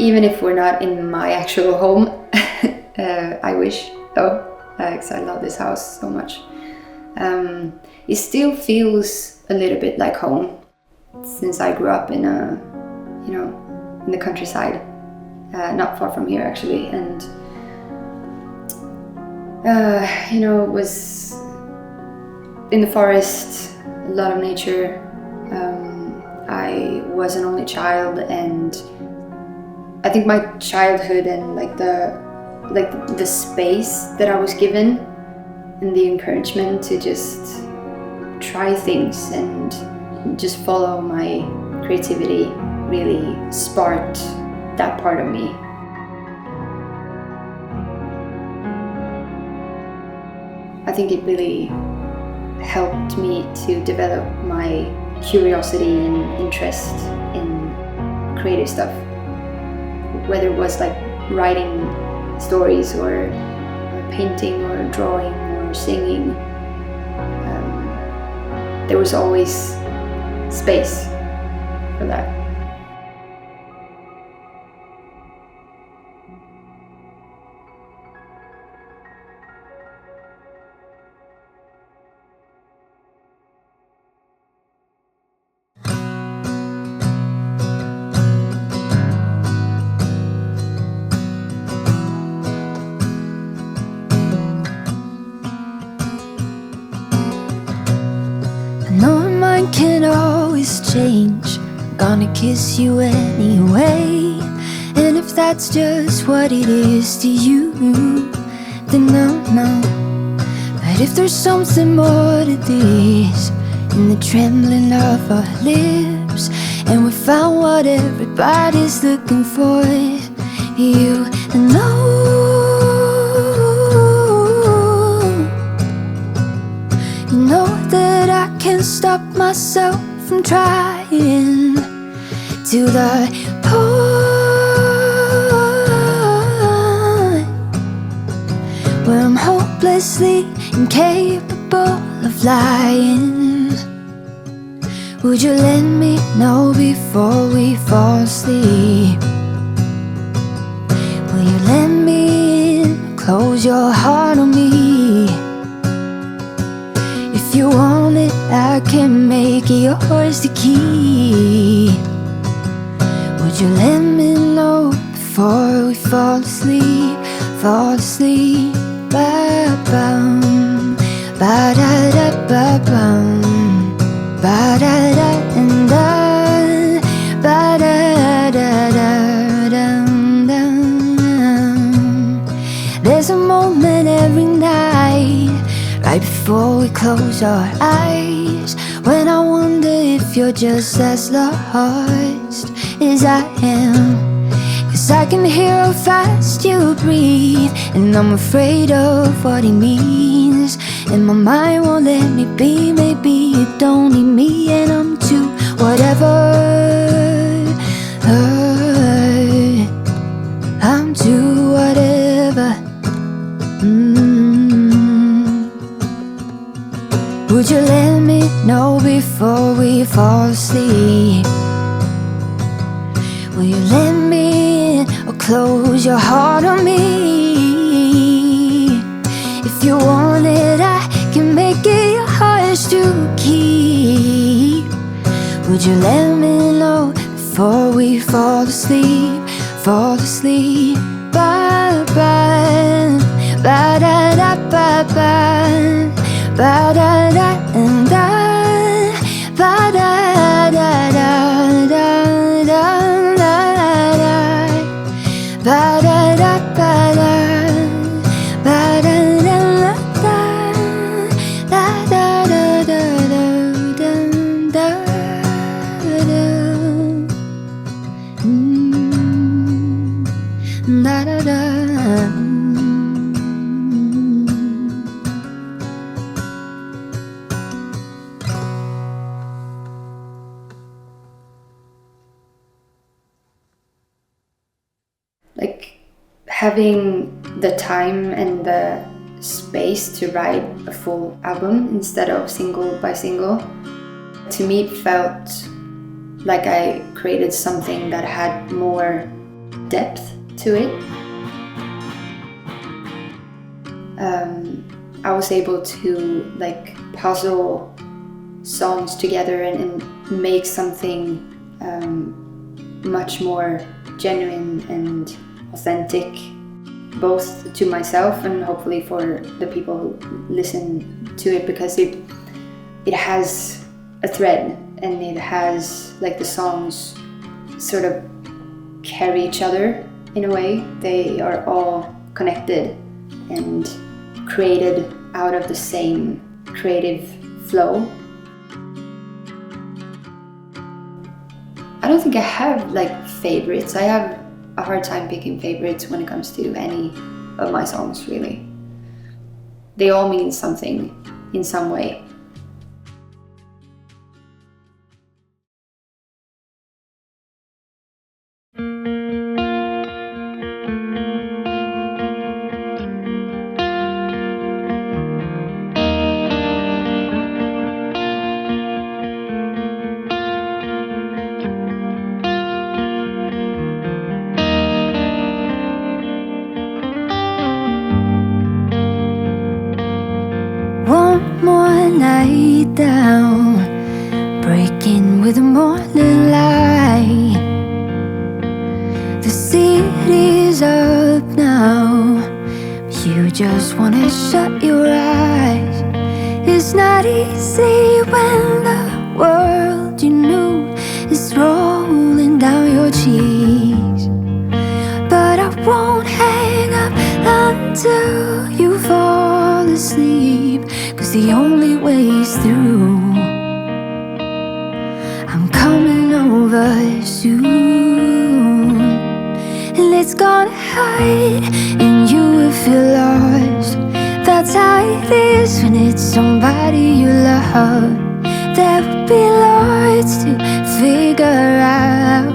even if we're not in my actual home. I wish though, because I love this house so much. It still feels a little bit like home, since I grew up in in the countryside, not far from here actually, and it was in the forest, a lot of nature. I was an only child, and I think my childhood and the space that I was given and the encouragement to just try things and just follow my creativity really sparked that part of me. I think it really helped me to develop my curiosity and interest in creative stuff, whether it was like writing stories or painting or drawing or singing. There was always space for that. Can always change. I'm gonna kiss you anyway. And if that's just what it is to you, then no. But if there's something more to this, in the trembling of our lips, and we found what everybody's looking for, you know. You know that I can't stop myself from trying to the point where I'm hopelessly incapable of lying. Would you let me know before we fall asleep? Will you let me in? Close your heart on me. If you want it, I can make it yours to keep. Would you let me know before we fall asleep? Fall asleep. Ba-bum, ba-da-da-ba-bum, ba-da-da-and-da, ba-da-da-da-dum-dum. There's a moment every night, right before we close our eyes, when I wonder if you're just as lost as I am. 'Cause I can hear how fast you breathe, and I'm afraid of what it means. And my mind won't let me be. Maybe you don't need me, and I'm too whatever. I'm too whatever. Would you let me know before we fall asleep? Will you let me in or close your heart on me? If you want it, I can make it yours to keep. Would you let me know before we fall asleep? Fall asleep. Bye-bye. Ba-da-da-ba-bye. Ba-da-da-and-da, ba-da-da-da-da-da-da-da, ba-da-da-ba-da, ba-da-da-da-da-da-da-da-da-da-da. Like having the time and the space to write a full album instead of single by single, to me it felt like I created something that had more depth to it. I was able to like puzzle songs together and make something much more genuine and authentic, both to myself and hopefully for the people who listen to it, because it has a thread and it has like the songs sort of carry each other in a way. They are all connected and created out of the same creative flow. I don't think I have like favorites. I have a hard time picking favorites when it comes to any of my songs, really. They all mean something in some way. One more night down, breaking with the morning light. The city's up now, you just wanna shut your eyes. It's not easy when the world you knew is rolling down your cheeks. But I won't hang up until you fall asleep, 'cause the only way is through. I'm coming over soon, and it's gonna hurt and you will feel lost. That's how it is when it's somebody you love. There will be lots to figure out,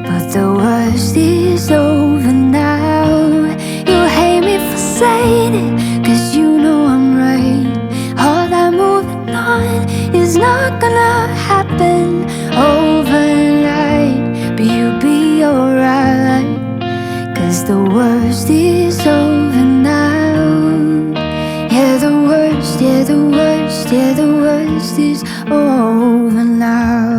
but the worst is over now. You hate me for saying it, 'cause you know I'm right. All that moving on is not gonna happen overnight, but you'll be alright, 'cause the worst is over now. Yeah, the worst, yeah, the worst, yeah, the worst is over now.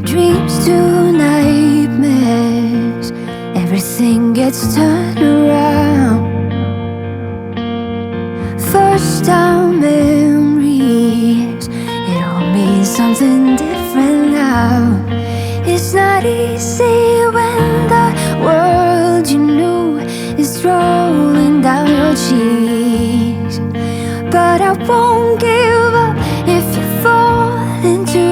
Dreams to nightmares, everything gets turned around. First time memories, it all means something different now. It's not easy when the world you knew is rolling down your cheeks. But I won't give up if you fall into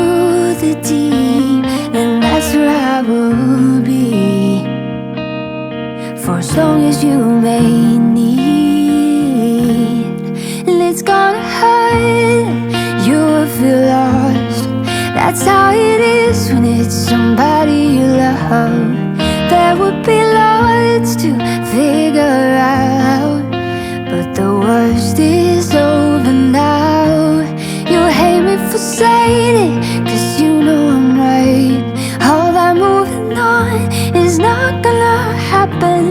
the deep, and that's where I will be for as long as you may need. And it's gonna hurt, you will feel lost. That's how it is when it's somebody you love. There would be lots to figure out, but the worst is over now. You hate me for saying it, 'cause you know I'm right. All that moving on is not gonna happen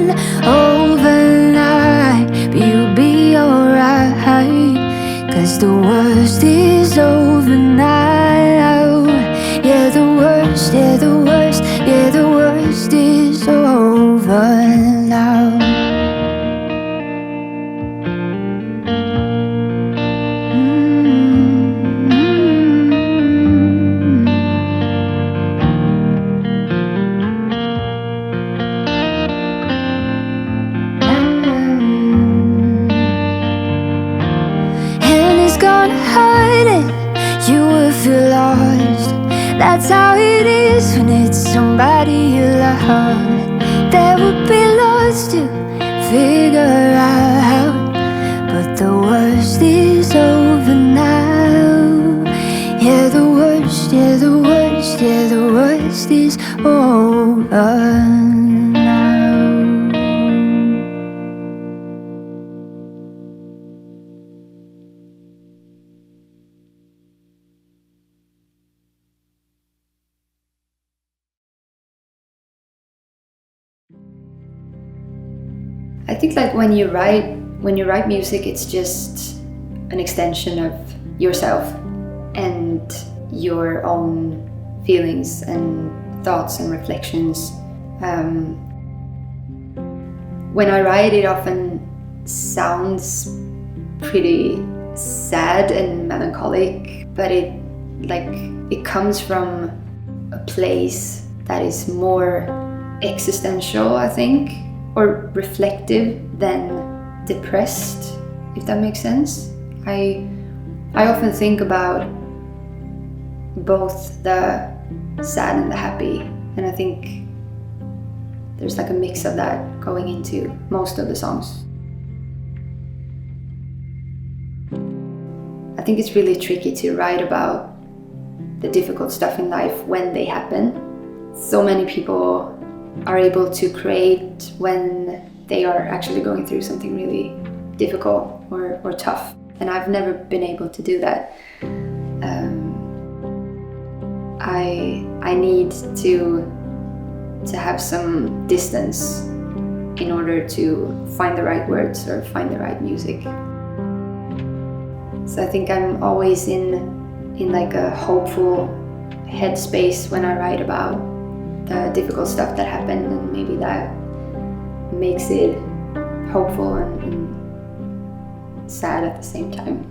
overnight, but you'll be alright, 'cause the worst is over now. Yeah, the worst, yeah, the worst, yeah, the worst is over now. And it's gonna hurt it, you will feel lost. That's how it is when it's somebody you love. There would be lots to figure out, but the worst is over now. Yeah, the worst, yeah, the worst, yeah, the worst is over now. I think like when you write music, it's just an extension of yourself and your own feelings and thoughts and reflections. When I write, it often sounds pretty sad and melancholic, but it comes from a place that is more existential, I think, or reflective than depressed, if that makes sense. I often think about both the sad and the happy, and I think there's like a mix of that going into most of the songs. I think it's really tricky to write about the difficult stuff in life when they happen. So many people are able to create when they are actually going through something really difficult or tough, and I've never been able to do that. I need to have some distance in order to find the right words or find the right music. So I think I'm always in like a hopeful headspace when I write about the difficult stuff that happened, and maybe that makes it hopeful and sad at the same time.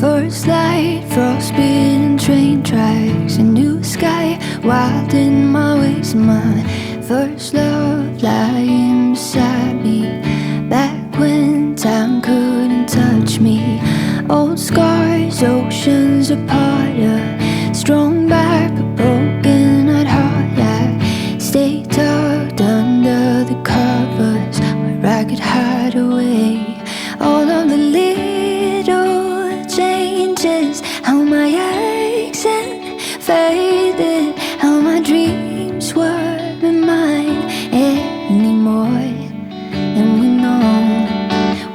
First light, frostbitten train tracks, a new sky, wild in my ways. My first love lying beside me, back when time couldn't touch me. Old scars, oceans apart, a strong back, a broken at heart. I stay tucked under the covers where I could hide away all of the little changes, how my accent faded, how my dreams weren't mine anymore. And we know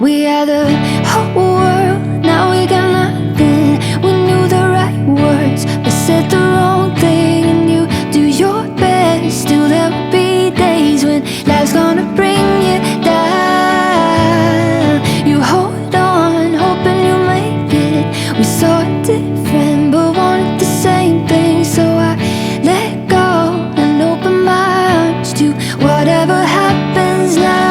we had the whole world, now we got nothing. We knew the right words, but said the wrong thing. And you do your best, still there will be days when life's gonna bring you down. You hold on, hoping you make it. We saw it different, but wanted the same thing. So I let go and open my arms to whatever happens now.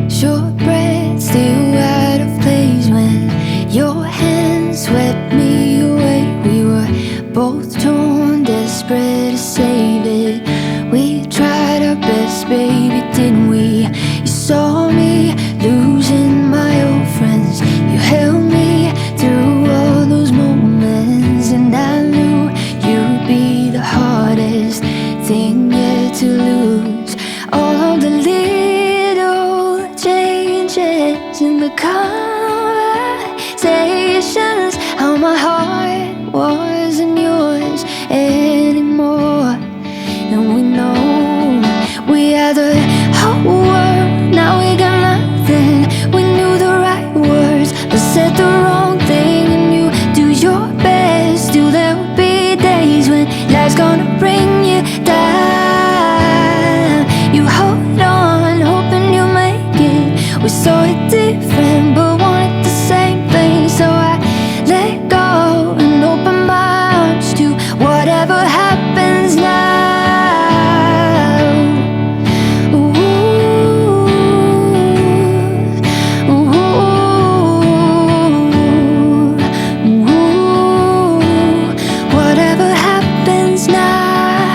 Short breath, still out of place when your hands swept me away. We were both torn, desperate to save it. We tried our best, baby, didn't we? You saw me losing my old friends. You held me through all those moments, and I knew you'd be the hardest thing yet to lose. All of the little changes in the conversations, how my heart wasn't yours anymore. And we know we had the whole world, now we got nothing. We knew the right words, but said the wrong thing. And you do your best, still there will be days when life's gonna bring you down. You hold on, hoping you make it. We saw it different, but wanted the same thing. So I let go and open my arms to whatever happens now. Ooh, ooh, ooh, whatever happens now.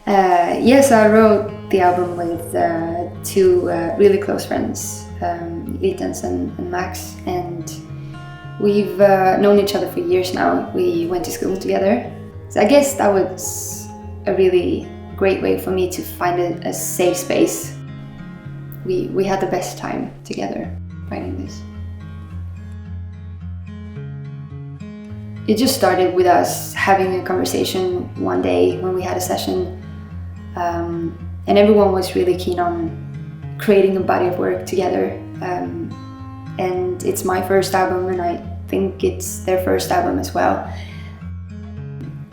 Yes, I wrote the album with two really close friends, Litens and Max, and we've known each other for years now. We went to school together. So I guess that was a really great way for me to find a safe space. We had the best time together writing this. It just started with us having a conversation one day when we had a session, and everyone was really keen on creating a body of work together. And it's my first album, and I think it's their first album as well.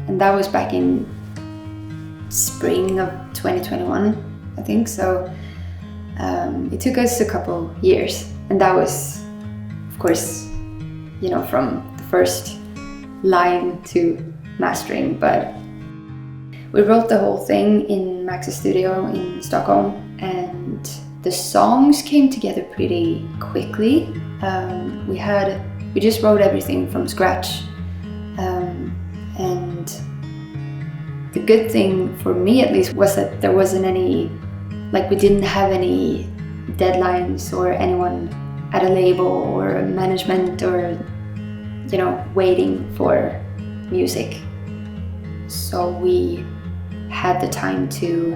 And that was back in spring of 2021, I think. So it took us a couple years, and that was, of course, you know, from the first line to mastering. But we wrote the whole thing in Max's studio in Stockholm, and the songs came together pretty quickly. We just wrote everything from scratch, and the good thing for me at least was that there wasn't any, like, we didn't have any deadlines or anyone at a label or management or, you know, waiting for music. So we had the time to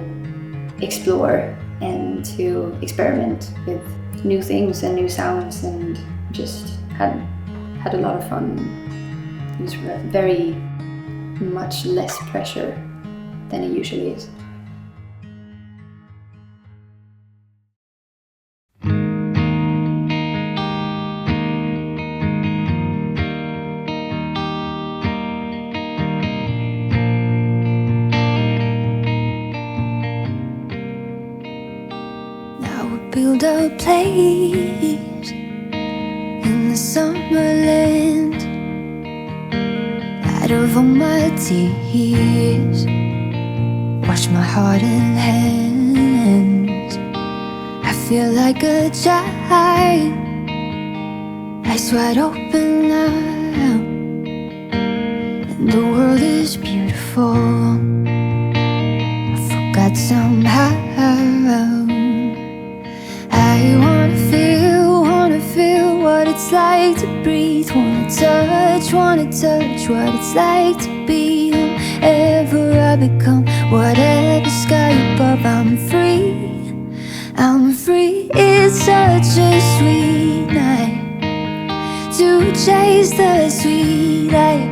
explore and to experiment with new things and new sounds, and just had a lot of fun. It was very much less pressure than it usually is. Build a place in the summer land, out of all my tears, wash my heart and hands. I feel like a child, eyes wide open now, and the world is beautiful. I forgot somehow. I wanna feel what it's like to breathe. Wanna touch what it's like to be. Whoever I become, whatever sky above, I'm free. It's such a sweet night to chase the sweet light.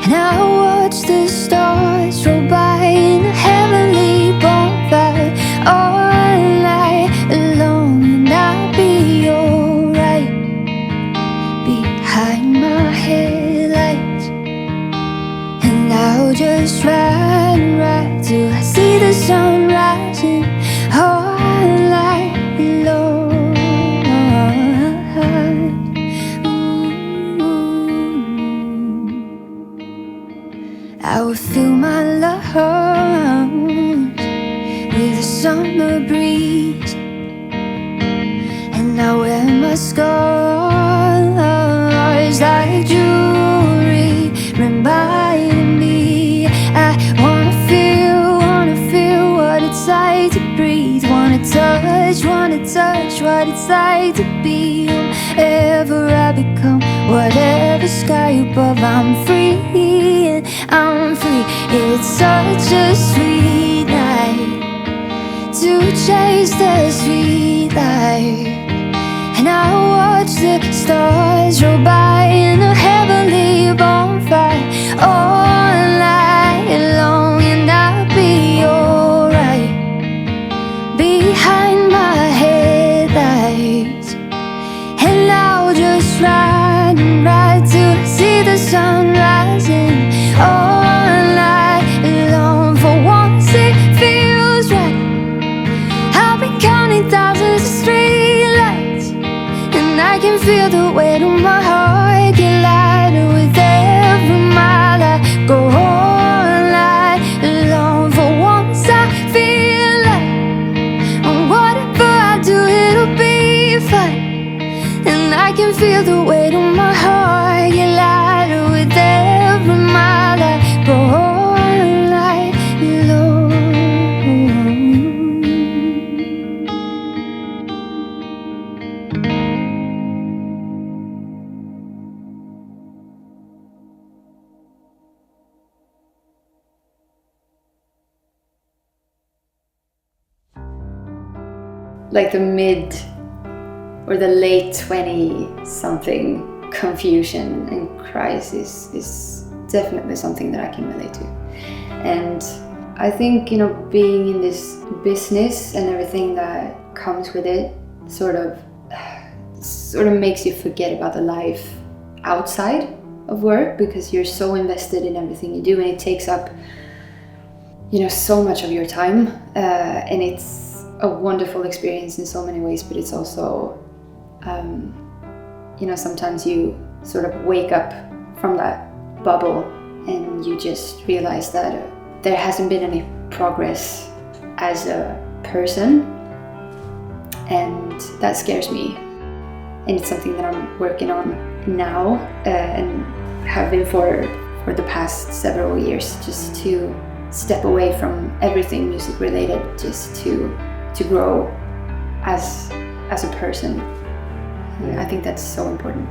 And I watch the stars roll by in a heavenly bonfire all night long, and I'll be alright behind my headlights. And I'll just ride till I see the sun rising all night long. I will fill my lungs with a summer breeze, and I wear my scars like jewelry, reminding me I wanna feel what it's like to breathe. Wanna touch what it's like to be. Whoever I become, whatever sky above, I'm free. It's such a sweet night to chase the sweet light. And I watch the stars roll by in a heavenly bonfire all night long, and I'll be alright behind my headlights. And I'll just ride till I see the sun rising all night long. For once it feels right. I've been counting thousands of streetlights, and I can feel the weight of my heart get lighter with every mile I like the mid or the late 20-something confusion and crisis is definitely something that I can relate to. And I think, being in this business and everything that comes with it sort of makes you forget about the life outside of work, because you're so invested in everything you do, and it takes up so much of your time, and it's a wonderful experience in so many ways, but it's also sometimes you sort of wake up from that bubble and you just realize that there hasn't been any progress as a person, and that scares me. And it's something that I'm working on now, and have been for the past several years, just to step away from everything music related, just to grow as a person. I think that's so important.